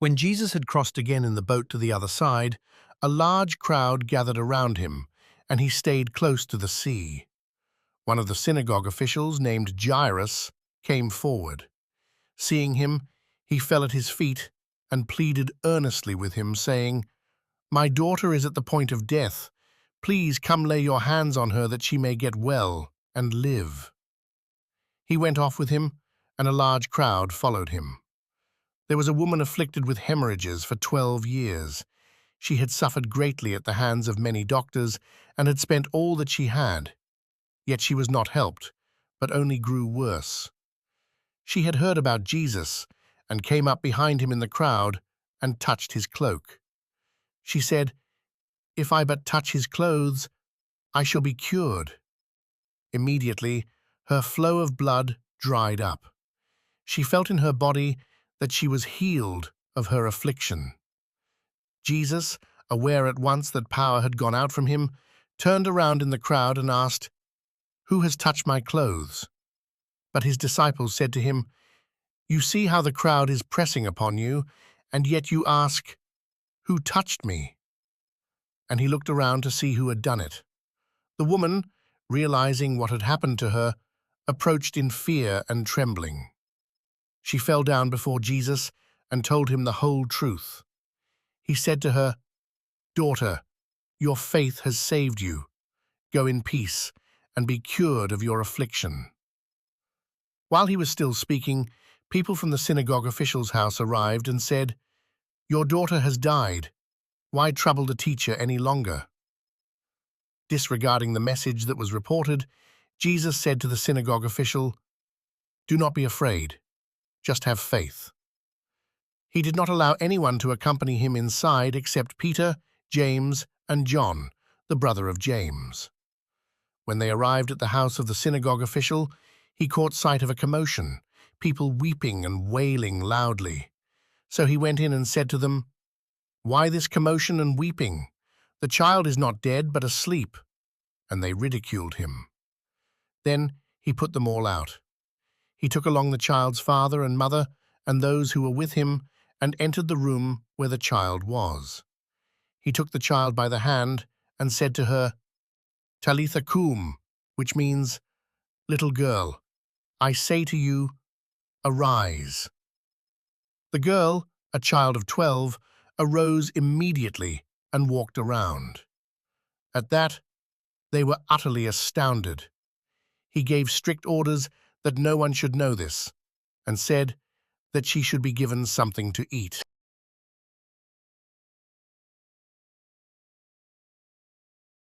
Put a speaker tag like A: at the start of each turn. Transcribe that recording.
A: When Jesus had crossed again in the boat to the other side, a large crowd gathered around him, and he stayed close to the sea. One of the synagogue officials, named Jairus, came forward. Seeing him, he fell at his feet and pleaded earnestly with him, saying, "My daughter is at the point of death. Please come lay your hands on her that she may get well and live." He went off with him, and a large crowd followed him. There was a woman afflicted with hemorrhages for 12 years. She had suffered greatly at the hands of many doctors and had spent all that she had. Yet she was not helped, but only grew worse. She had heard about Jesus and came up behind him in the crowd and touched his cloak. She said, "If I but touch his clothes, I shall be cured." Immediately, her flow of blood dried up. She felt in her body that she was healed of her affliction. Jesus, aware at once that power had gone out from him, turned around in the crowd and asked, "Who has touched my clothes?" But his disciples said to him, "You see how the crowd is pressing upon you, and yet you ask, 'Who touched me?'" And he looked around to see who had done it. The woman, realizing what had happened to her, approached in fear and trembling. She fell down before Jesus and told him the whole truth. He said to her, "Daughter, your faith has saved you. Go in peace and be cured of your affliction." While he was still speaking, people from the synagogue official's house arrived and said, "Your daughter has died. Why trouble the teacher any longer?" Disregarding the message that was reported, Jesus said to the synagogue official, "Do not be afraid. Just have faith." He did not allow anyone to accompany him inside except Peter, James, and John, the brother of James. When they arrived at the house of the synagogue official, he caught sight of a commotion, people weeping and wailing loudly. So he went in and said to them, "Why this commotion and weeping? The child is not dead, but asleep." And they ridiculed him. Then he put them all out. He took along the child's father and mother and those who were with him and entered the room where the child was. He took the child by the hand and said to her, "Talitha koum," which means, "Little girl, I say to you, arise." The girl, a child of 12, arose immediately and walked around. At that, they were utterly astounded. He gave strict orders that no one should know this, and said that she should be given something to eat.